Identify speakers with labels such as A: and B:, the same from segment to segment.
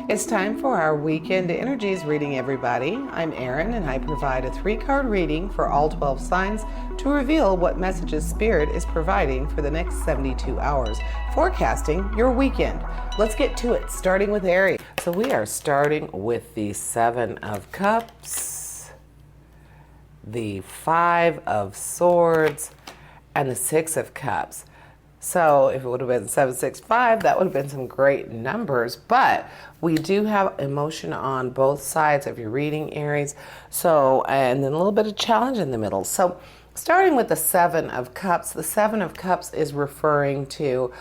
A: It's time for our weekend energies reading, everybody. I'm Erin, and I provide a 3-card reading for all 12 signs to reveal what messages Spirit is providing for the next 72 hours, forecasting your weekend. Let's get to it, starting with Aries. So we are starting with the 7 of Cups, the 5 of Swords, and the 6 of Cups. So if it would have been 765, that would have been some great numbers, but we do have emotion on both sides of your reading, Aries. So, and then a little bit of challenge in the middle. So starting with the 7 of Cups, the 7 of Cups is referring to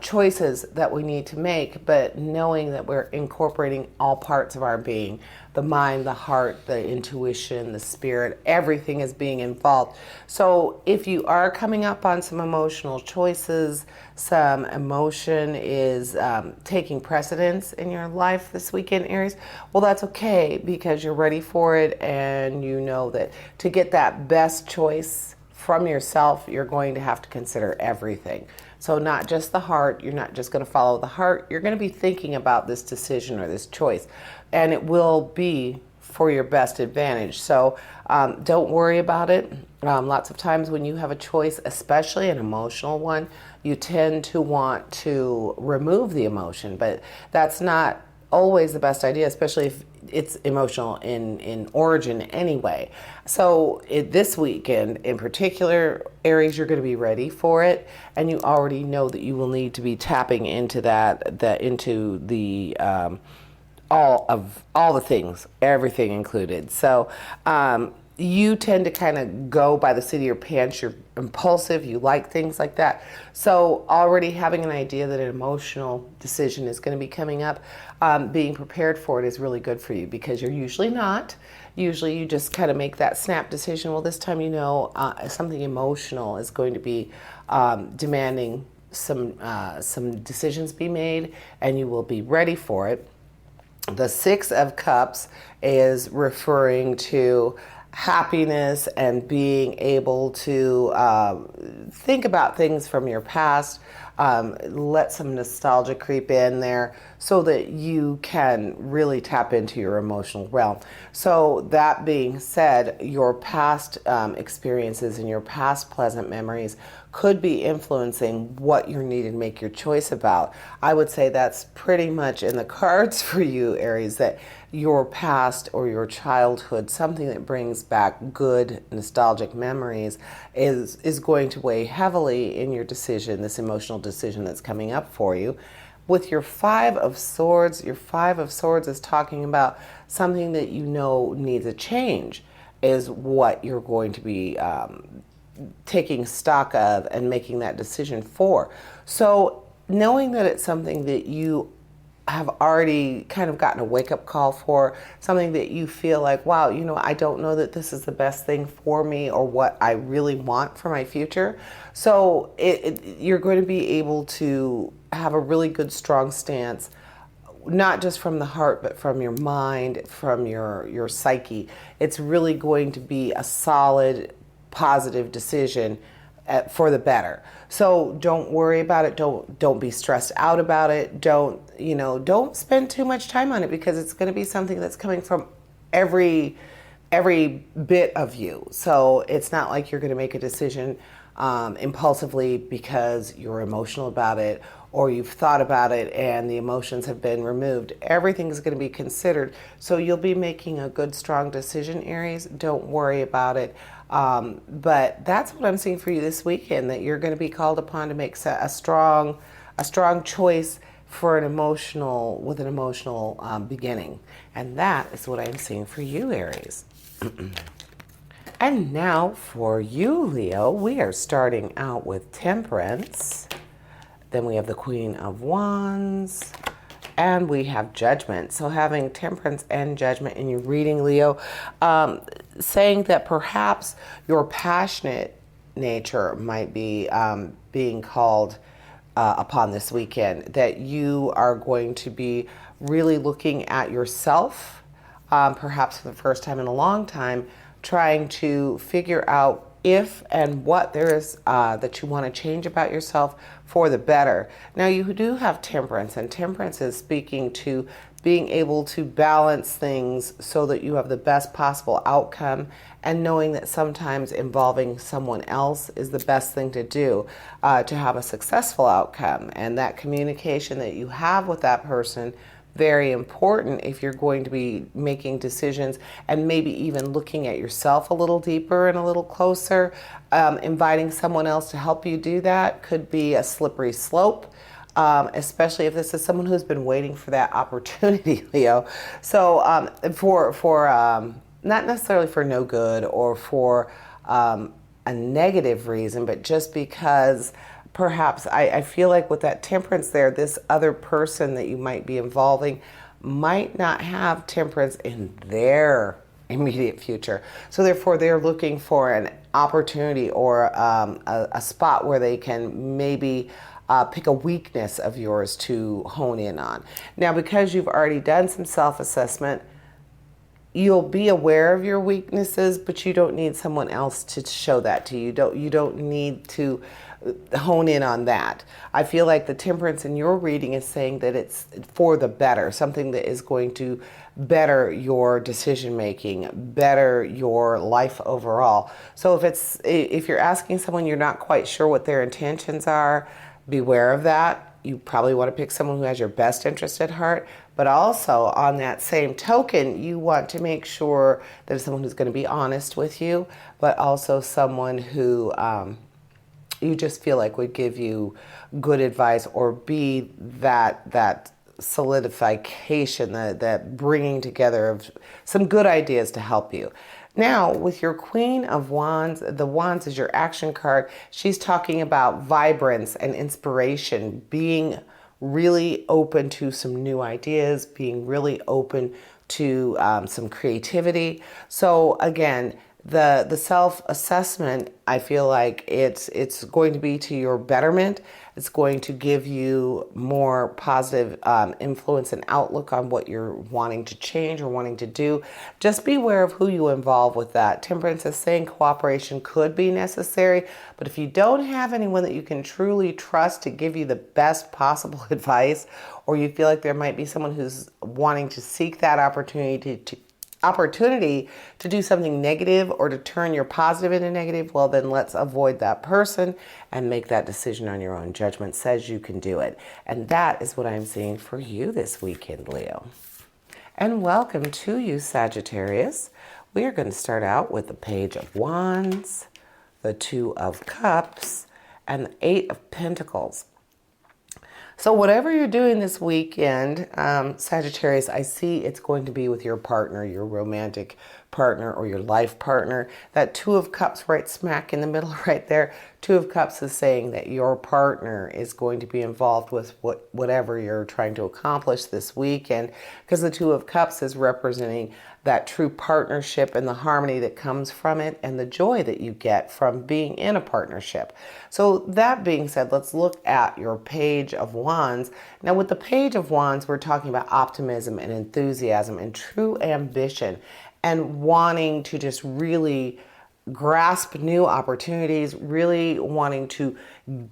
A: choices that we need to make, but knowing that we're incorporating all parts of our being, the mind, the heart, the intuition, the spirit, everything is being involved. So if you are coming up on some emotional choices, some emotion is taking precedence in your life this weekend, Aries, well, that's okay, because you're ready for it, and you know that to get that best choice from yourself, you're going to have to consider everything. So not just the heart, you're not just going to follow the heart, you're going to be thinking about this decision or this choice, and it will be for your best advantage. So don't worry about it. Lots of times when you have a choice, especially an emotional one, you tend to want to remove the emotion, but that's not always the best idea, especially if it's emotional in origin anyway. So this weekend in particular, Aries, you're going to be ready for it, and you already know that you will need to be tapping into into the all the things, everything included. So you tend to kind of go by the seat of your pants. You're impulsive. You like things like that. So already having an idea that an emotional decision is going to be coming up, being prepared for it is really good for you, because you're usually not. Usually you just kind of make that snap decision. Well, this time you know something emotional is going to be demanding some decisions be made, and you will be ready for it. The 6 of Cups is referring to happiness and being able to think about things from your past, let some nostalgia creep in there so that you can really tap into your emotional realm. So that being said, your past experiences and your past pleasant memories could be influencing what you need to make your choice about. I would say that's pretty much in the cards for you, Aries, that your past or your childhood, something that brings back good nostalgic memories, is going to weigh heavily in your decision, this emotional decision that's coming up for you. With your 5 of Swords, your 5 of Swords is talking about something that you know needs a change, is what you're going to be taking stock of and making that decision for. So knowing that it's something that you have already kind of gotten a wake-up call for, something that you feel like, wow, you know, I don't know that this is the best thing for me or what I really want for my future. So you're going to be able to have a really good, strong stance, not just from the heart, but from your mind, from your psyche. It's really going to be a solid, positive decision for the better. So don't worry about it. Don't be stressed out about it. Don't spend too much time on it, because it's going to be something that's coming from every bit of you. So it's not like you're going to make a decision impulsively because you're emotional about it, or you've thought about it and the emotions have been removed. Everything is going to be considered. So you'll be making a good, strong decision, Aries. Don't worry about it. But that's what I'm seeing for you this weekend, that you're going to be called upon to make a strong choice for an emotional beginning. And that is what I'm seeing for you, Aries. And now for you, Leo, we are starting out with Temperance. Then we have the Queen of Wands, and we have Judgment. So having Temperance and Judgment in your reading, Leo, saying that perhaps your passionate nature might be being called upon this weekend, that you are going to be really looking at yourself, perhaps for the first time in a long time, trying to figure out if and what there is that you want to change about yourself for the better. Now, you do have Temperance, and Temperance is speaking to being able to balance things so that you have the best possible outcome, and knowing that sometimes involving someone else is the best thing to do to have a successful outcome. And that communication that you have with that person, very important if you're going to be making decisions, and maybe even looking at yourself a little deeper and a little closer. Inviting someone else to help you do that could be a slippery slope. Especially if this is someone who's been waiting for that opportunity, Leo. So not necessarily for no good or for a negative reason, but just because perhaps I feel like with that Temperance there, this other person that you might be involving might not have Temperance in their immediate future. So therefore, they're looking for an opportunity or a spot where they can maybe pick a weakness of yours to hone in on. Now, because you've already done some self-assessment, you'll be aware of your weaknesses, but you don't need someone else to show that to you. You don't need to hone in on that. I feel like the Temperance in your reading is saying that it's for the better, something that is going to better your decision making, better your life overall. So if you're asking someone you're not quite sure what their intentions are, beware of that. You probably want to pick someone who has your best interest at heart, but also on that same token, you want to make sure that it's someone who's going to be honest with you, but also someone who you just feel like would give you good advice or be that solidification, that bringing together of some good ideas to help you. Now, with your Queen of Wands, the Wands is your action card. She's talking about vibrance and inspiration, being really open to some new ideas, being really open to some creativity. So again, the self-assessment, I feel like it's going to be to your betterment. It's going to give you more positive influence and outlook on what you're wanting to change or wanting to do. Just be aware of who you involve with that. Temperance is saying cooperation could be necessary, but if you don't have anyone that you can truly trust to give you the best possible advice, or you feel like there might be someone who's wanting to seek that opportunity to do something negative or to turn your positive into negative, well, then let's avoid that person and make that decision on your own. Judgment says you can do it. And that is what I'm seeing for you this weekend, Leo. And welcome to you, Sagittarius. We are going to start out with the Page of Wands, the Two of Cups, and the Eight of Pentacles. So whatever you're doing this weekend, Sagittarius, I see it's going to be with your partner, your romantic partner or your life partner. That Two of Cups right smack in the middle right there. Two of Cups is saying that your partner is going to be involved with whatever you're trying to accomplish this weekend, because the Two of Cups is representing that true partnership and the harmony that comes from it and the joy that you get from being in a partnership. So that being said, let's look at your Page of Wands. Now with the Page of Wands, we're talking about optimism and enthusiasm and true ambition and wanting to just really grasp new opportunities, really wanting to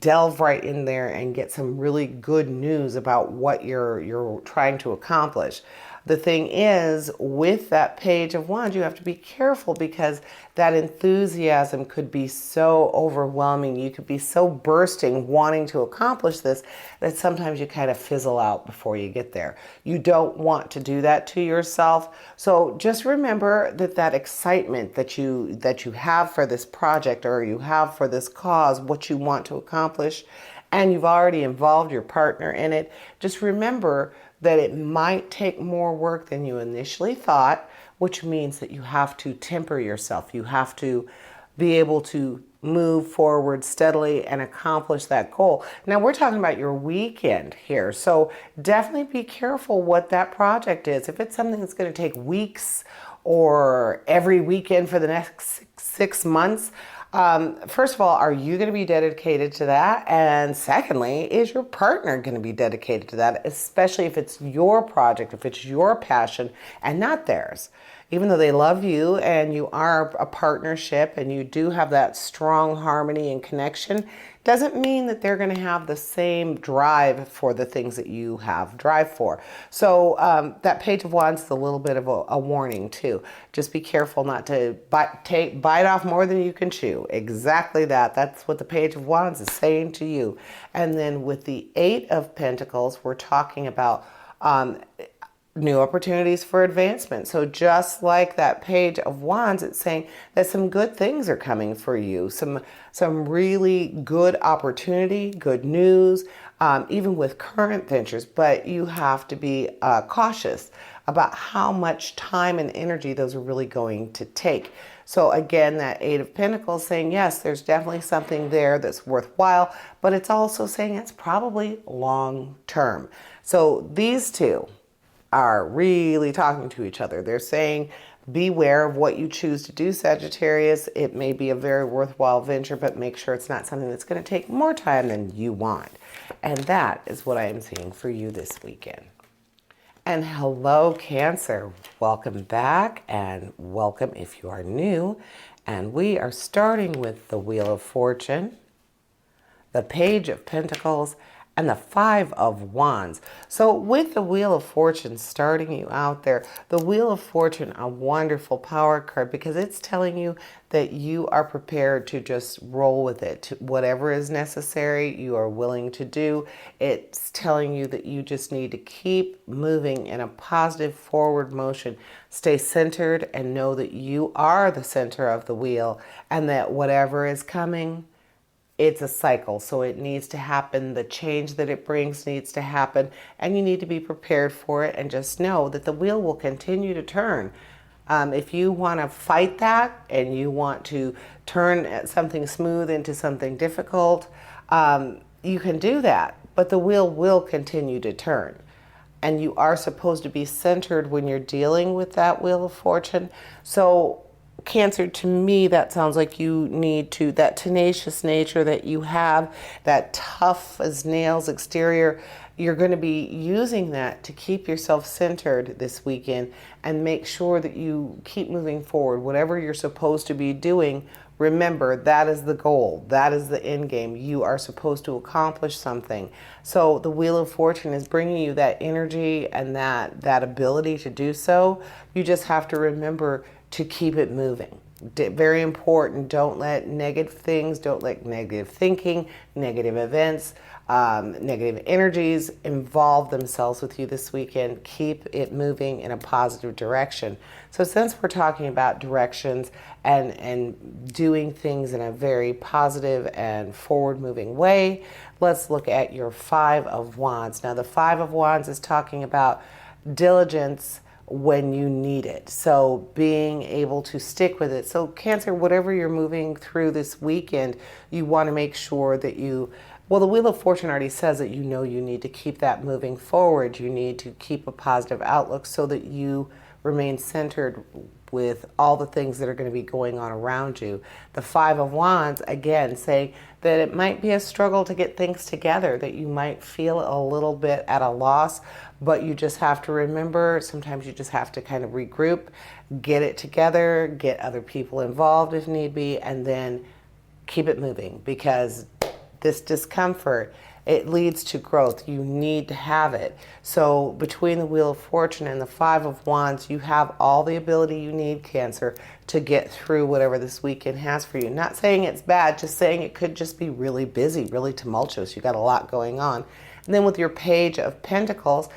A: delve right in there and get some really good news about what you're trying to accomplish. The thing is, with that Page of Wands, you have to be careful because that enthusiasm could be so overwhelming. You could be so bursting wanting to accomplish this that sometimes you kind of fizzle out before you get there. You don't want to do that to yourself. So just remember that excitement that you have for this project or you have for this cause, what you want to accomplish, and you've already involved your partner in it, just remember that it might take more work than you initially thought, which means that you have to temper yourself. You have to be able to move forward steadily and accomplish that goal. Now we're talking about your weekend here, so definitely be careful what that project is. If it's something that's going to take weeks or every weekend for the next 6 months, First of all, are you going to be dedicated to that? And secondly, is your partner going to be dedicated to that, especially if it's your project, if it's your passion and not theirs? Even though they love you and you are a partnership and you do have that strong harmony and connection, doesn't mean that they're going to have the same drive for the things that you have drive for. So that Page of Wands is a little bit of a warning too. Just be careful not to bite off more than you can chew. Exactly that. That's what the Page of Wands is saying to you. And then with the Eight of Pentacles, we're talking about new opportunities for advancement. So just like that Page of Wands, it's saying that some good things are coming for you. Some really good opportunity, good news, even with current ventures. But you have to be cautious about how much time and energy those are really going to take. So again, that Eight of Pentacles saying, yes, there's definitely something there that's worthwhile, but it's also saying it's probably long term. So these two are really talking to each other. They're saying, beware of what you choose to do, Sagittarius. It may be a very worthwhile venture, but make sure it's not something that's going to take more time than you want. And that is what I am seeing for you this weekend. And hello, Cancer. Welcome back, and welcome if you are new. And we are starting with the Wheel of Fortune, the Page of Pentacles, and the Five of Wands. So with the Wheel of Fortune starting you out there, the Wheel of Fortune, a wonderful power card because it's telling you that you are prepared to just roll with it. Whatever is necessary, you are willing to do. It's telling you that you just need to keep moving in a positive forward motion. Stay centered and know that you are the center of the wheel and that whatever is coming, it's a cycle, so it needs to happen. The change that it brings needs to happen, and you need to be prepared for it and just know that the wheel will continue to turn. If you want to fight that and you want to turn something smooth into something difficult, you can do that, but the wheel will continue to turn. And you are supposed to be centered when you're dealing with that Wheel of Fortune. So Cancer, to me, that sounds like you need to, that tenacious nature that you have, that tough as nails exterior, you're going to be using that to keep yourself centered this weekend and make sure that you keep moving forward. Whatever you're supposed to be doing, remember that is the goal. That is the end game. You are supposed to accomplish something. So the Wheel of Fortune is bringing you that energy and that ability to do so. You just have to remember to keep it moving. Very important. Don't let negative things, don't let negative thinking, negative events, negative energies involve themselves with you this weekend. Keep it moving in a positive direction. So since we're talking about directions and doing things in a very positive and forward-moving way, let's look at your Five of Wands. Now, the Five of Wands is talking about diligence when you need it. So being able to stick with it. So Cancer, whatever you're moving through this weekend, you want to make sure that well, the Wheel of Fortune already says that you know you need to keep that moving forward. You need to keep a positive outlook so that you remain centered with all the things that are going to be going on around you. The Five of Wands, again, saying that it might be a struggle to get things together, that you might feel a little bit at a loss, but you just have to remember, sometimes you just have to kind of regroup, get it together, get other people involved if need be, and then keep it moving, because this discomfort, it leads to growth. You need to have it. So between the Wheel of Fortune and the Five of Wands, you have all the ability you need, Cancer, to get through whatever this weekend has for you. Not saying it's bad, just saying it could just be really busy, really tumultuous. You got a lot going on. And then with your Page of Pentacles,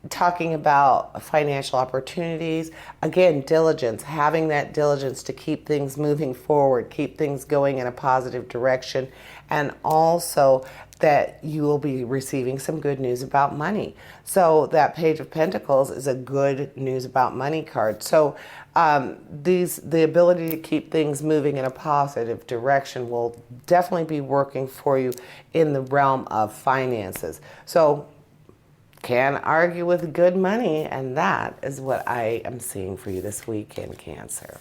A: talking about financial opportunities, again, diligence, having that diligence to keep things moving forward, keep things going in a positive direction, and also that you will be receiving some good news about money. So that Page of Pentacles is a good news about money card. So the ability to keep things moving in a positive direction will definitely be working for you in the realm of finances. So can argue with good money, and that is what I am seeing for you this weekend, Cancer.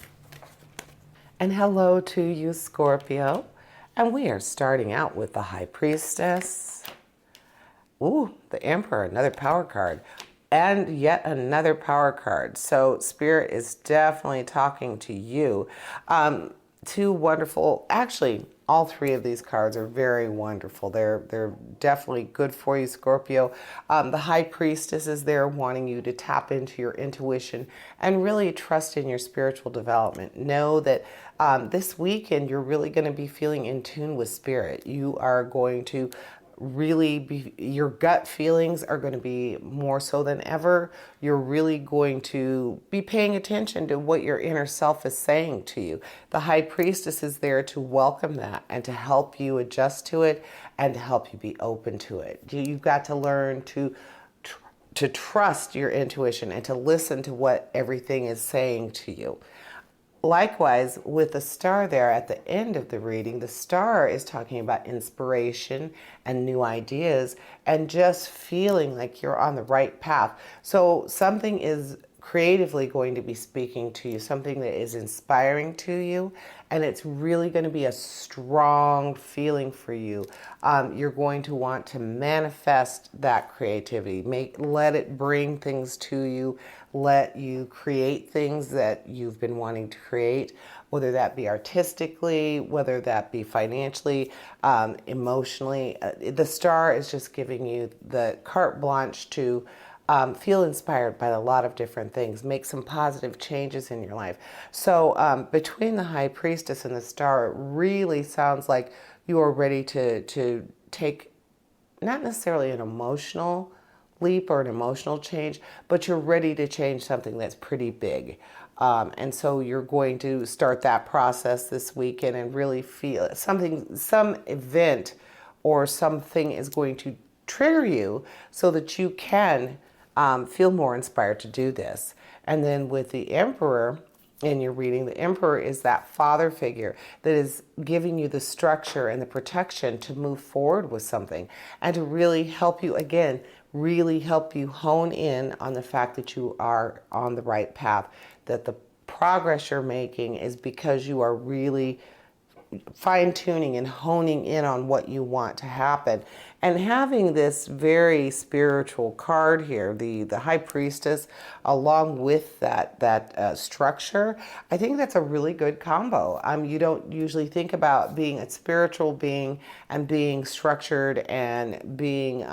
A: And hello to you, Scorpio. And we are starting out with the High Priestess. Ooh, the Emperor, another power card. And yet another power card. So Spirit is definitely talking to you. Two wonderful, actually, all three of these cards are very wonderful. They're definitely good for you, Scorpio. The High Priestess is there wanting you to tap into your intuition and really trust in your spiritual development. Know that this weekend you're really going to be feeling in tune with Spirit. You are going to really be, your gut feelings are going to be more so than ever. You're really going to be paying attention to what your inner self is saying to you. The High Priestess is there to welcome that and to help you adjust to it and to help you be open to it. You've got to learn to trust your intuition and to listen to what everything is saying to you. Likewise, with the star there at the end of the reading, the star is talking about inspiration and new ideas and just feeling like you're on the right path. So something is creatively going to be speaking to you, something that is inspiring to you, and it's really going to be a strong feeling for you. You're going to want to manifest that creativity. Let it bring things to you. Let you create things that you've been wanting to create, whether that be artistically, whether that be financially, emotionally. The star is just giving you the carte blanche to feel inspired by a lot of different things, make some positive changes in your life. So between the High Priestess and the star, it really sounds like you are ready to take not necessarily an emotional leap or an emotional change, but you're ready to change something that's pretty big. And so you're going to start that process this weekend and really feel something, some event or something is going to trigger you so that you can feel more inspired to do this. And then with the Emperor in your reading, the Emperor is that father figure that is giving you the structure and the protection to move forward with something and to really help you, again, really help you hone in on the fact that you are on the right path, that the progress you're making is because you are really fine-tuning and honing in on what you want to happen. And having this very spiritual card here, the High Priestess, along with that structure, I think that's a really good combo. You don't usually think about being a spiritual being and being structured and being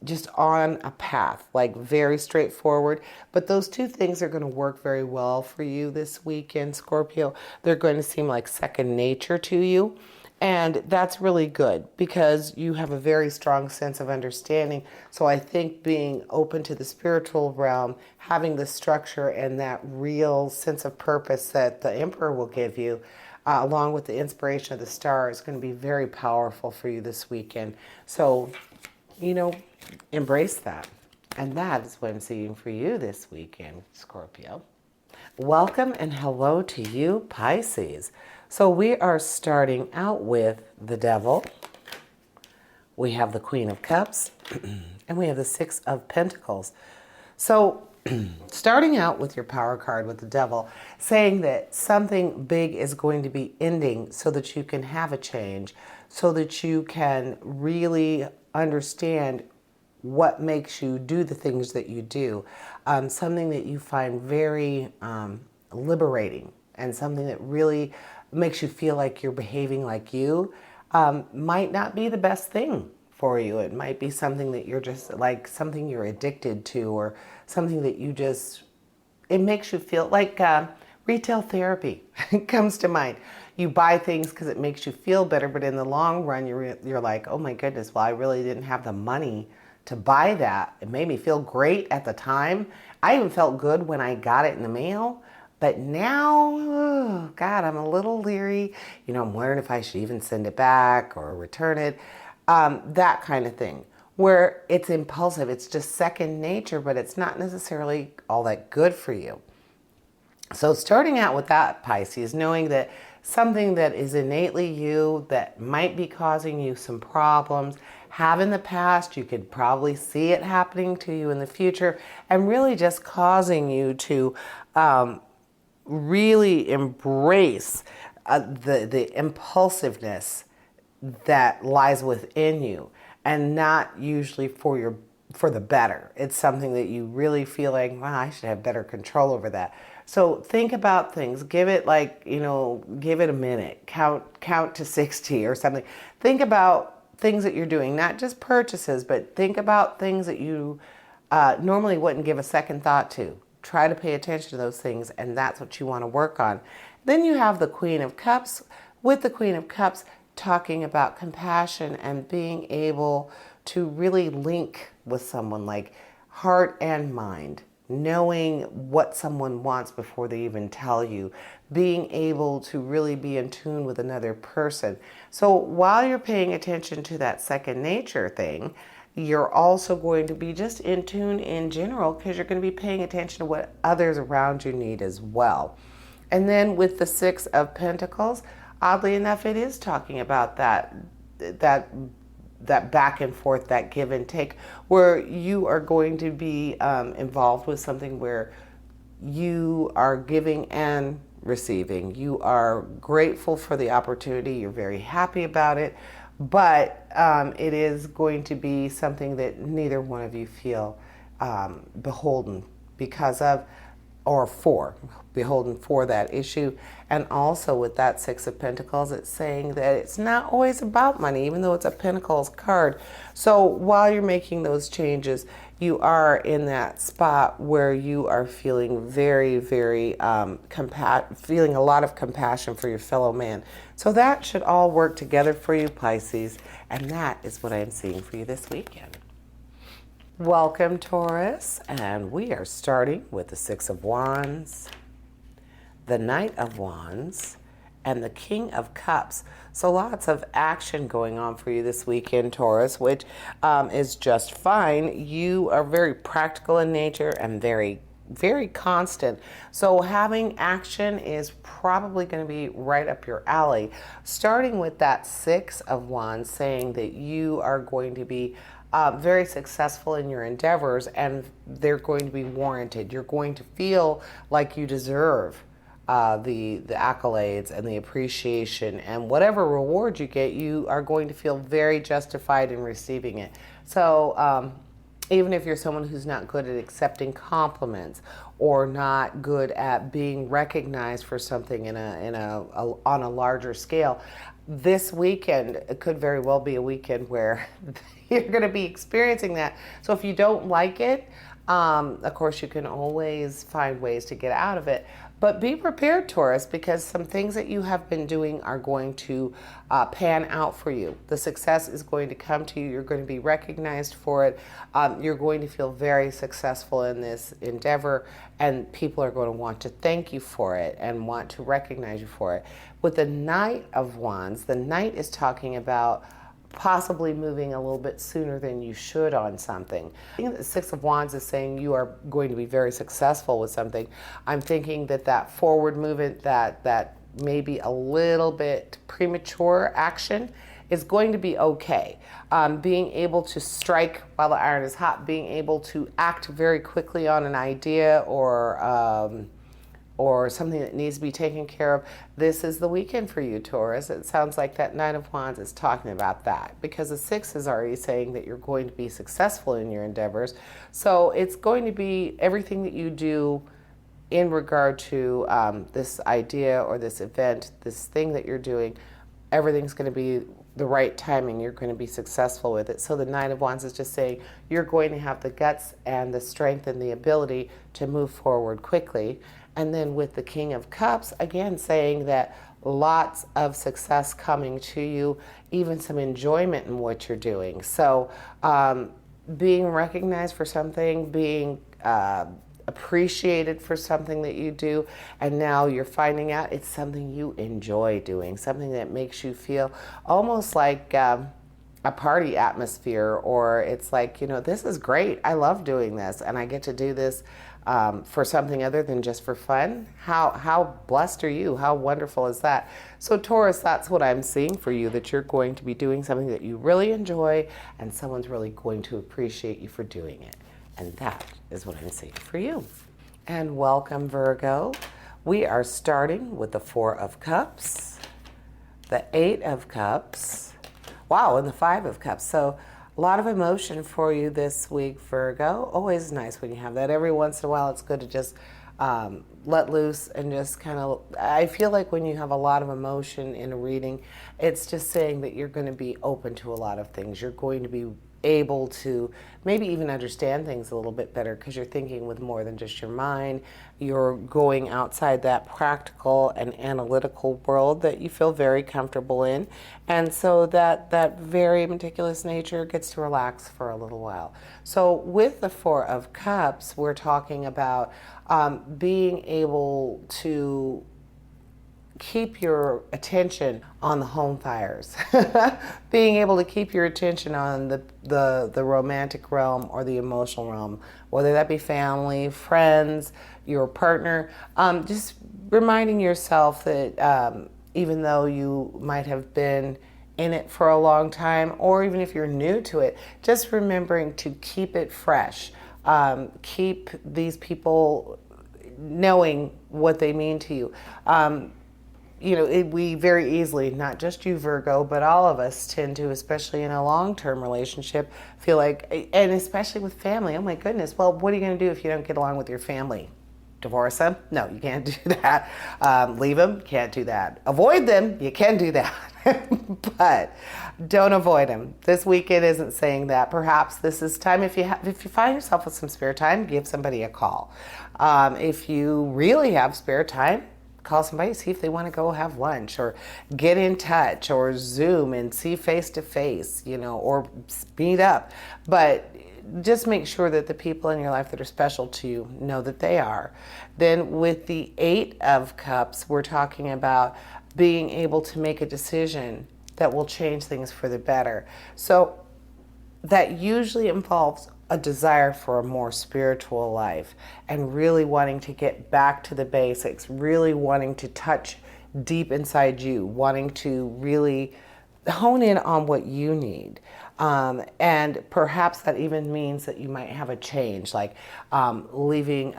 A: just on a path, like very straightforward. But those two things are going to work very well for you this weekend, Scorpio. They're going to seem like second nature to you. And that's really good because you have a very strong sense of understanding. So I think being open to the spiritual realm, having the structure and that real sense of purpose that the Emperor will give you, along with the inspiration of the star, is going to be very powerful for you this weekend. So, embrace that. And that is what I'm seeing for you this weekend, Scorpio. Welcome and hello to you, Pisces. So we are starting out with the Devil. We have the Queen of Cups and we have the Six of Pentacles. So starting out with your power card with the Devil, saying that something big is going to be ending so that you can have a change, so that you can really understand what makes you do the things that you do. Something that you find very liberating and something that really makes you feel like you're behaving like you might not be the best thing for you. It might be something that you're just like something you're addicted to, or something that you just, it makes you feel like retail therapy comes to mind. You buy things because it makes you feel better, but in the long run, you're like, oh my goodness, well, I really didn't have the money to buy that. It made me feel great at the time. I even felt good when I got it in the mail, but now, oh God, I'm a little leery. I'm wondering if I should even send it back or return it. That kind of thing, where it's impulsive. It's just second nature, but it's not necessarily all that good for you. So starting out with that, Pisces, knowing that something that is innately you that might be causing you some problems, have in the past, you could probably see it happening to you in the future, and really just causing you to really embrace the impulsiveness that lies within you, and not usually for the better. It's something that you really feel like, wow, I should have better control over that. So think about things. Give it give it a minute. Count to 60 or something. Think about things that you're doing, not just purchases, but think about things that you normally wouldn't give a second thought to. Try to pay attention to those things, and that's what you want to work on. Then you have the Queen of Cups. With the Queen of Cups, talking about compassion and being able to really link with someone, like heart and mind, knowing what someone wants before they even tell you, being able to really be in tune with another person. So while you're paying attention to that second nature thing, you're also going to be just in tune in general, because you're going to be paying attention to what others around you need as well. And then with the Six of Pentacles, oddly enough, it is talking about that back and forth, that give and take, where you are going to be involved with something where you are giving and receiving. You are grateful for the opportunity. You're very happy about it, but it is going to be something that neither one of you feel beholden because of, or beholden for that issue. And also with that Six of Pentacles, it's saying that it's not always about money, even though it's a Pentacles card. So while you're making those changes, you are in that spot where you are feeling very, very feeling a lot of compassion for your fellow man. So that should all work together for you, Pisces. And that is what I'm seeing for you this weekend. Welcome, Taurus, and we are starting with the Six of Wands, the Knight of Wands, and the King of Cups. So lots of action going on for you this weekend, Taurus, which is just fine. You are very practical in nature and very, very constant. So having action is probably going to be right up your alley. Starting with that Six of Wands, saying that you are going to be very successful in your endeavors, and they're going to be warranted. You're going to feel like you deserve the accolades and the appreciation, and whatever reward you get, you are going to feel very justified in receiving it. So even if you're someone who's not good at accepting compliments, or not good at being recognized for something on a larger scale, this weekend it could very well be a weekend where you're going to be experiencing that. So if you don't like it, of course you can always find ways to get out of it. But be prepared, Taurus, because some things that you have been doing are going to pan out for you. The success is going to come to you. You're going to be recognized for it. You're going to feel very successful in this endeavor, and people are going to want to thank you for it and want to recognize you for it. With the Knight of Wands, the Knight is talking about possibly moving a little bit sooner than you should on something. I think the Six of Wands is saying you are going to be very successful with something. I'm thinking that forward movement, that maybe a little bit premature action is going to be okay. Being able to strike while the iron is hot, being able to act very quickly on an idea or something that needs to be taken care of, this is the weekend for you, Taurus. It sounds like that Knight of Wands is talking about that, because the Six is already saying that you're going to be successful in your endeavors. So it's going to be everything that you do in regard to this idea or this event, this thing that you're doing, everything's going to be the right timing. You're going to be successful with it. So the Knight of Wands is just saying you're going to have the guts and the strength and the ability to move forward quickly. And then with the King of Cups, again, saying that lots of success coming to you, even some enjoyment in what you're doing. So being recognized for something, being appreciated for something that you do, and now you're finding out it's something you enjoy doing, something that makes you feel almost like a party atmosphere, or it's like, this is great. I love doing this, and I get to do this for something other than just for fun. How blessed are you? How wonderful is that? So Taurus, that's what I'm seeing for you, that you're going to be doing something that you really enjoy, and someone's really going to appreciate you for doing it. And that is what I'm seeing for you. And welcome, Virgo. We are starting with the Four of Cups, the Eight of Cups, wow, and the Five of Cups. So a lot of emotion for you this week, Virgo. Always nice when you have that. Every once in a while, it's good to just let loose and just kind of, I feel like when you have a lot of emotion in a reading, it's just saying that you're going to be open to a lot of things. You're going to be able to maybe even understand things a little bit better because you're thinking with more than just your mind. You're going outside that practical and analytical world that you feel very comfortable in. And so that very meticulous nature gets to relax for a little while. So with the Four of Cups, we're talking about being able to keep your attention on the home fires, being able to keep your attention on the romantic realm or the emotional realm, whether that be family, friends, your partner. Just reminding yourself that even though you might have been in it for a long time, or even if you're new to it, just remembering to keep it fresh. Keep these people knowing what they mean to you. We very easily, not just you, Virgo, but all of us tend to, especially in a long-term relationship, feel like, and especially with family, oh my goodness, well, what are you going to do if you don't get along with your family? Divorce them? No, you can't do that. Leave them? Can't do that. Avoid them? You can do that. But don't avoid them. This weekend isn't saying that. Perhaps this is time, if you find yourself with some spare time, give somebody a call. If you really have spare time, call somebody, see if they want to go have lunch, or get in touch, or Zoom and see face to face, or meet up. But just make sure that the people in your life that are special to you know that they are. Then with the Eight of Cups, we're talking about being able to make a decision that will change things for the better. So that usually involves a desire for a more spiritual life and really wanting to get back to the basics, really wanting to touch deep inside you, wanting to really hone in on what you need. And perhaps that even means that you might have a change, like leaving,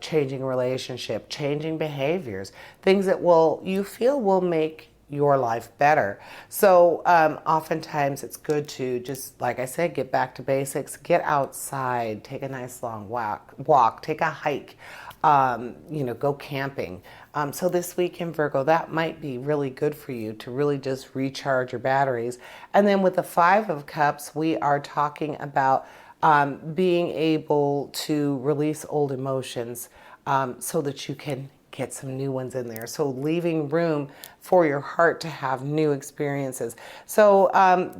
A: changing a relationship, changing behaviors, things that you feel will make your life better. So oftentimes it's good to just, like I said, get back to basics, get outside, take a nice long walk, take a hike, go camping. So this weekend, Virgo, that might be really good for you to really just recharge your batteries. And then with the Five of Cups, we are talking about being able to release old emotions so that you can get some new ones in there. So leaving room for your heart to have new experiences. So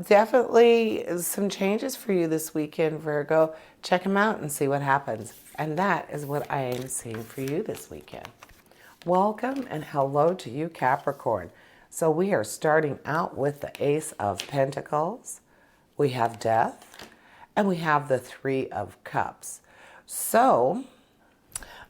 A: definitely some changes for you this weekend, Virgo. Check them out and see what happens. And that is what I am seeing for you this weekend. Welcome and hello to you, Capricorn. So we are starting out with the Ace of Pentacles. We have Death, and we have the Three of Cups. So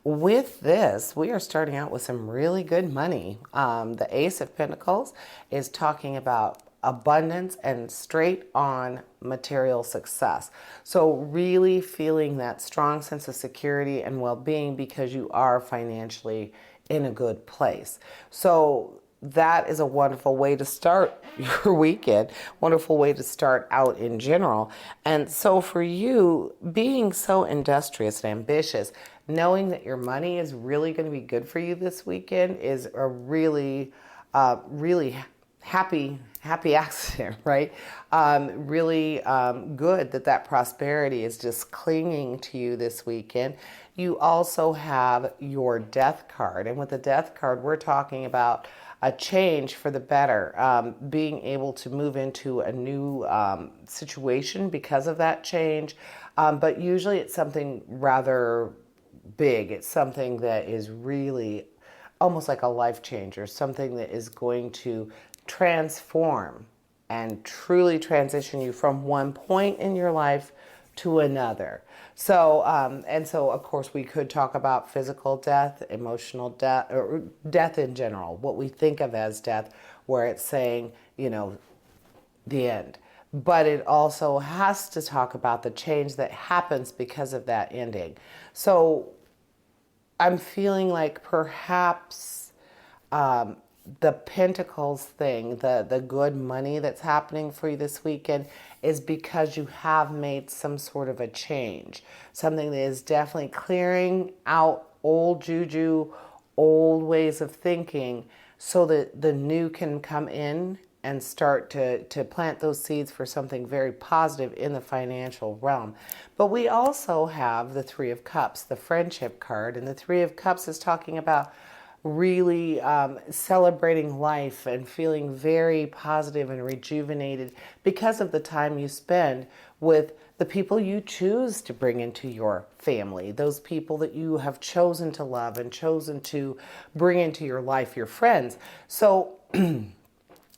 A: with this, we are starting out with some really good money. The Ace of Pentacles is talking about abundance and straight on material success. So really feeling that strong sense of security and well-being because you are financially in a good place. So that is a wonderful way to start your weekend, wonderful way to start out in general. And so for you, being so industrious and ambitious, knowing that your money is really going to be good for you this weekend is a really, really happy accident, right? Really good that prosperity is just clinging to you this weekend. You also have your Death card. And with the Death card, we're talking about a change for the better, being able to move into a new situation because of that change. But usually it's something rather big. It's something that is really almost like a life changer, something that is going to transform and truly transition you from one point in your life to another. So, and so of course we could talk about physical death, emotional death, or death in general, what we think of as death, where it's saying, the end. But it also has to talk about the change that happens because of that ending. So I'm feeling like perhaps the Pentacles thing, the good money that's happening for you this weekend is because you have made some sort of a change. Something that is definitely clearing out old juju, old ways of thinking so that the new can come in and start to plant those seeds for something very positive in the financial realm. But we also have the Three of Cups, the friendship card, and the Three of Cups is talking about really celebrating life and feeling very positive and rejuvenated because of the time you spend with the people you choose to bring into your family, those people that you have chosen to love and chosen to bring into your life, your friends. So,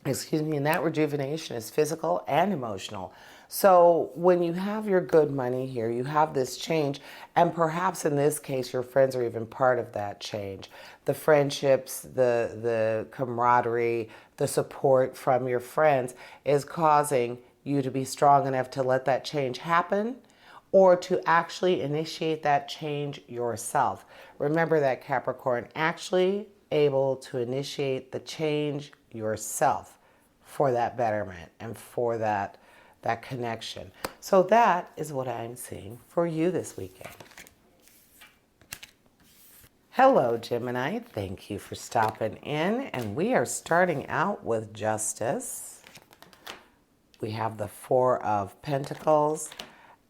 A: excuse me, and that rejuvenation is physical and emotional. So when you have your good money here, you have this change, and perhaps in this case, your friends are even part of that change. The friendships, the camaraderie, the support from your friends is causing you to be strong enough to let that change happen or to actually initiate that change yourself. Remember that, Capricorn, actually able to initiate the change yourself for that betterment and for that connection. So that is what I'm seeing for you this weekend. Hello, Gemini. Thank you for stopping in. And we are starting out with Justice. We have the Four of Pentacles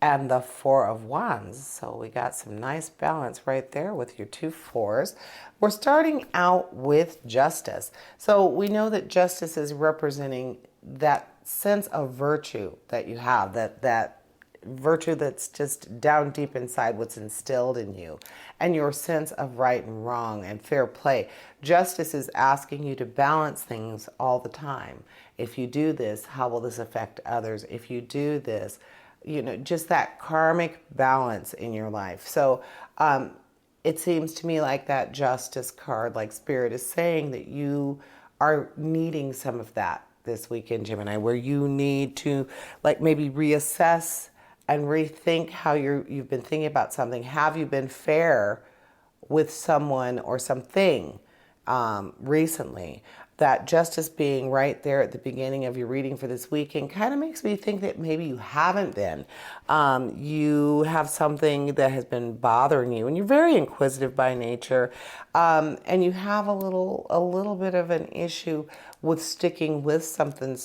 A: and the Four of Wands. So we got some nice balance right there with your two fours. We're starting out with Justice. So we know that Justice is representing that sense of virtue that you have, that virtue that's just down deep inside what's instilled in you, and your sense of right and wrong and fair play. Justice is asking you to balance things all the time. If you do this, how will this affect others? If you do this, just that karmic balance in your life. So it seems to me like that Justice card, like Spirit is saying, that you are needing some of that this weekend, Gemini, where you need to like maybe reassess and rethink how you've been thinking about something. Have you been fair with someone or something recently? That Justice being right there at the beginning of your reading for this weekend kind of makes me think that maybe you haven't been. You have something that has been bothering you, and you're very inquisitive by nature, and you have a little bit of an issue with sticking with something.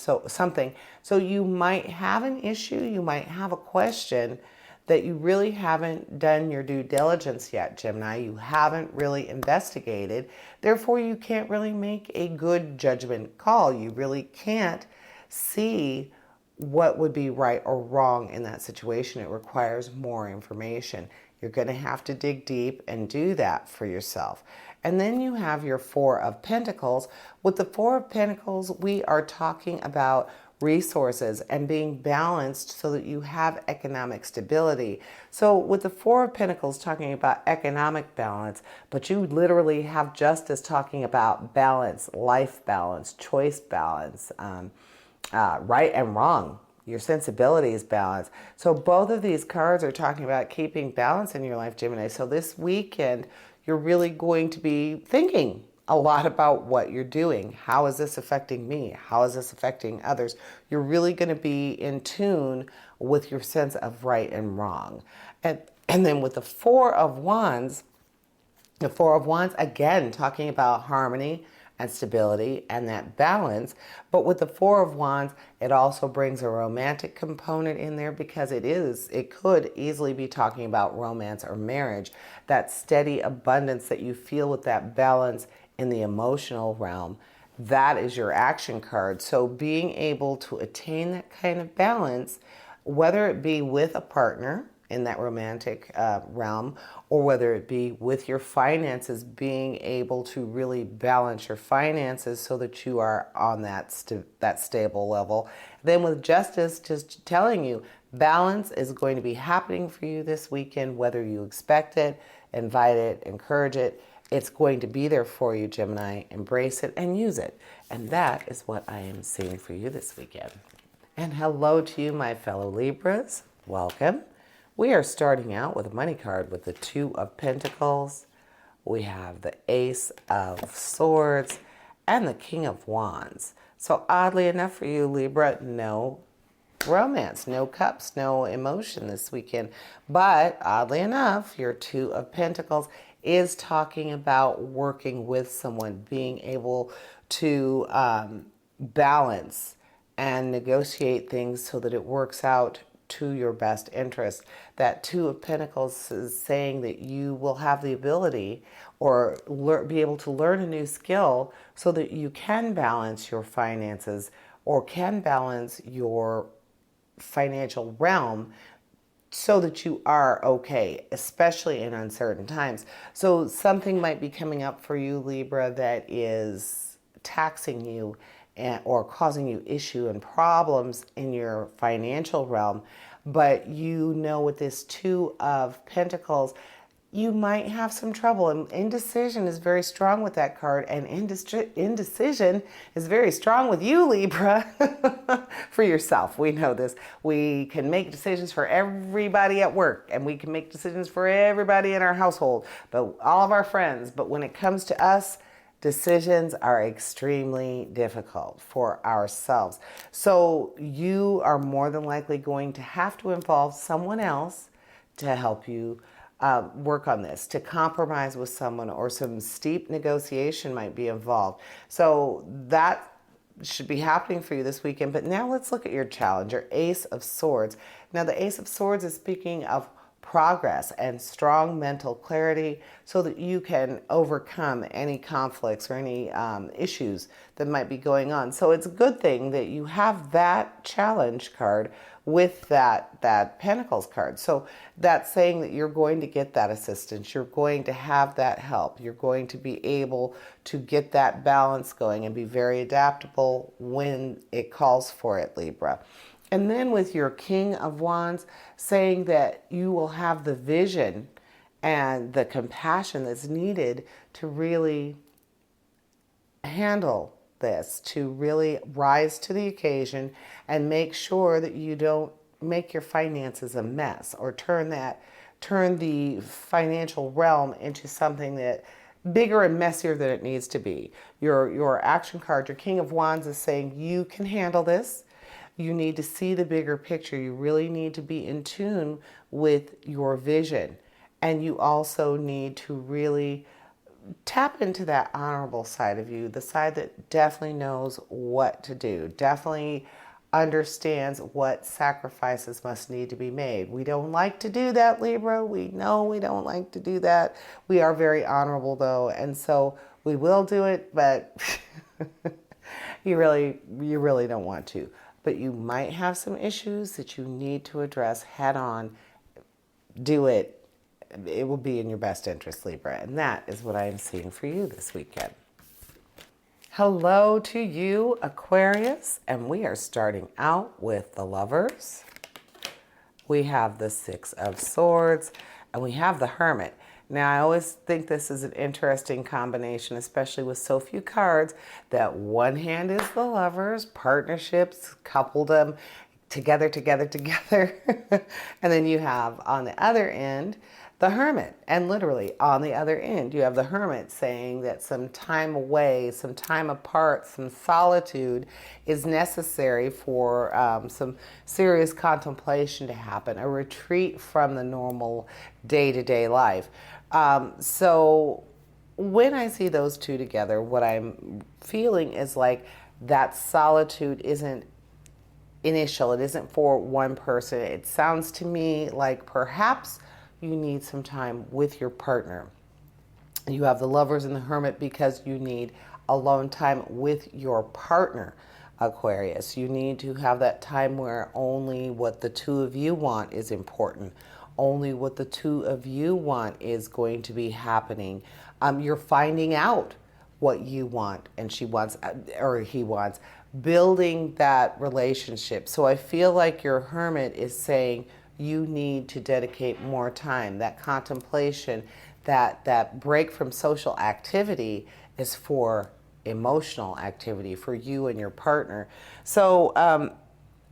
A: So you might have an issue, you might have a question that you really haven't done your due diligence yet, Gemini. You haven't really investigated. Therefore, you can't really make a good judgment call. You really can't see what would be right or wrong in that situation. It requires more information. You're going to have to dig deep and do that for yourself. And then you have your Four of Pentacles. With the Four of Pentacles, we are talking about resources and being balanced so that you have economic stability. So with the Four of Pentacles talking about economic balance, but you literally have Justice talking about balance, life balance, choice balance, right and wrong. Your sensibility is balanced. So both of these cards are talking about keeping balance in your life, Gemini. So this weekend, you're really going to be thinking a lot about what you're doing. How is this affecting me? How is this affecting others? You're really going to be in tune with your sense of right and wrong. And then with the Four of Wands, again, talking about harmony and stability and that balance. But with the Four of Wands, it also brings a romantic component in there because it could easily be talking about romance or marriage, that steady abundance that you feel with that balance in the emotional realm. That is your action card. So being able to attain that kind of balance, whether it be with a partner in that romantic realm, or whether it be with your finances, being able to really balance your finances so that you are on that stable level. Then with Justice, just telling you, balance is going to be happening for you this weekend, whether you expect it, invite it, encourage it. It's going to be there for you, Gemini. Embrace it and use it. And that is what I am seeing for you this weekend. And hello to you, my fellow Libras. Welcome. We are starting out with a money card with the Two of Pentacles, we have the Ace of Swords, and the King of Wands. So oddly enough for you, Libra, no romance, no cups, no emotion this weekend. But oddly enough, your Two of Pentacles is talking about working with someone, being able to balance and negotiate things so that it works out to your best interest. That Two of Pentacles is saying that you will have the ability or be able to learn a new skill so that you can balance your finances or can balance your financial realm so that you are okay, especially in uncertain times. So something might be coming up for you, Libra, that is taxing you or causing you issue and problems in your financial realm. But you know, with this Two of Pentacles, you might have some trouble. And indecision is very strong with that card. And indecision is very strong with you, Libra, for yourself. We know this. We can make decisions for everybody at work, and we can make decisions for everybody in our household, but all of our friends. But when it comes to us, decisions are extremely difficult for ourselves. So you are more than likely going to have to involve someone else to help you work on this, to compromise with someone, or some steep negotiation might be involved. So that should be happening for you this weekend. But now let's look at your challenge, your Ace of Swords. Now the Ace of Swords is speaking of progress and strong mental clarity so that you can overcome any conflicts or any issues that might be going on. So it's a good thing that you have that challenge card with that Pentacles card. So that's saying that you're going to get that assistance. You're going to have that help. You're going to be able to get that balance going and be very adaptable when it calls for it, Libra. And then with your King of Wands, saying that you will have the vision and the compassion that's needed to really handle this, to really rise to the occasion and make sure that you don't make your finances a mess or turn the financial realm into something that bigger and messier than it needs to be. Your action card, your King of Wands, is saying you can handle this. You need to see the bigger picture. You really need to be in tune with your vision. And you also need to really tap into that honorable side of you, the side that definitely knows what to do, definitely understands what sacrifices must need to be made. We don't like to do that, Libra. We know we don't like to do that. We are very honorable, though, and so we will do it, but you really don't want to. But you might have some issues that you need to address head on. Do it. It will be in your best interest, Libra. And that is what I am seeing for you this weekend. Hello to you, Aquarius. And we are starting out with the Lovers. We have the Six of Swords. And we have the Hermit. Now, I always think this is an interesting combination, especially with so few cards, that one hand is the Lovers, partnerships, couple them together. And then you have on the other end, the Hermit. And literally on the other end, you have the Hermit saying that some time away, some time apart, some solitude is necessary for some serious contemplation to happen, a retreat from the normal day-to-day life. So when I see those two together, what I'm feeling is like that solitude isn't initial. It isn't for one person. It sounds to me like perhaps you need some time with your partner. You have the Lovers and the Hermit because you need alone time with your partner, Aquarius. You need to have that time where only what the two of you want is important. Only what the two of you want is going to be happening. You're finding out what you want and she wants, or he wants, building that relationship. So I feel like your Hermit is saying you need to dedicate more time. That contemplation, that break from social activity is for emotional activity for you and your partner. So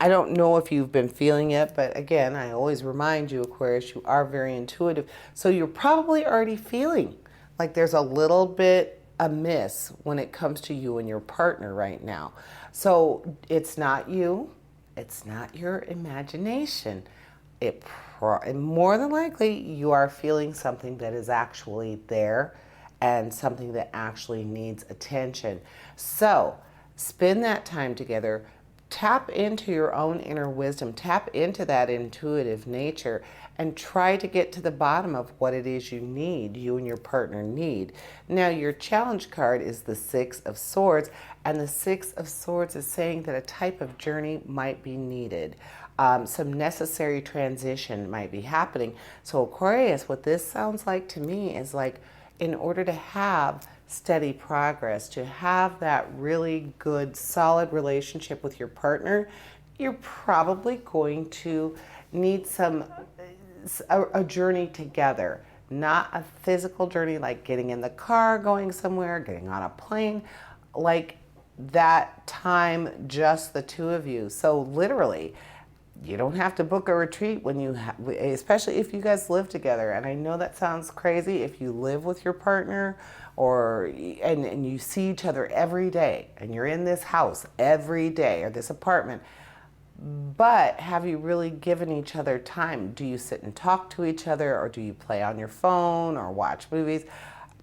A: I don't know if you've been feeling it, but again, I always remind you, Aquarius, you are very intuitive. So you're probably already feeling like there's a little bit amiss when it comes to you and your partner right now. So it's not you, it's not your imagination. More than likely, you are feeling something that is actually there and something that actually needs attention. So spend that time together. Tap into your own inner wisdom, tap into that intuitive nature, and try to get to the bottom of what it is you need, you and your partner need. Now, your challenge card is the Six of Swords, and the Six of Swords is saying that a type of journey might be needed. Some necessary transition might be happening. So Aquarius, what this sounds like to me is like, in order to have steady progress, to have that really good, solid relationship with your partner, you're probably going to need a journey together. Not a physical journey like getting in the car, going somewhere, getting on a plane, like that time, just the two of you. So literally, you don't have to book a retreat when you, especially if you guys live together. And I know that sounds crazy if you live with your partner and you see each other every day and you're in this house every day or this apartment. But have you really given each other time? Do you sit and talk to each other, or do you play on your phone or watch movies?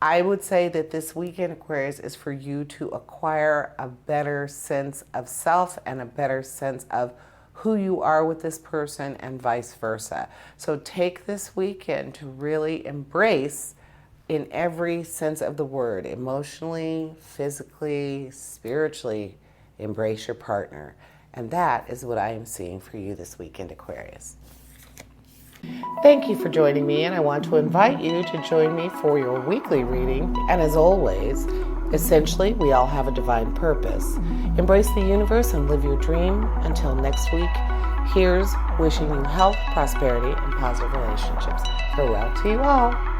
A: I would say that this weekend, Aquarius, is for you to acquire a better sense of self and a better sense of who you are with this person and vice versa. So take this weekend to really embrace, in every sense of the word, emotionally, physically, spiritually, embrace your partner. And that is what I am seeing for you this weekend, Aquarius. Thank you for joining me, and I want to invite you to join me for your weekly reading. And as always, essentially, we all have a divine purpose. Embrace the universe and live your dream. Until next week, here's wishing you health, prosperity, and positive relationships. Farewell to you all.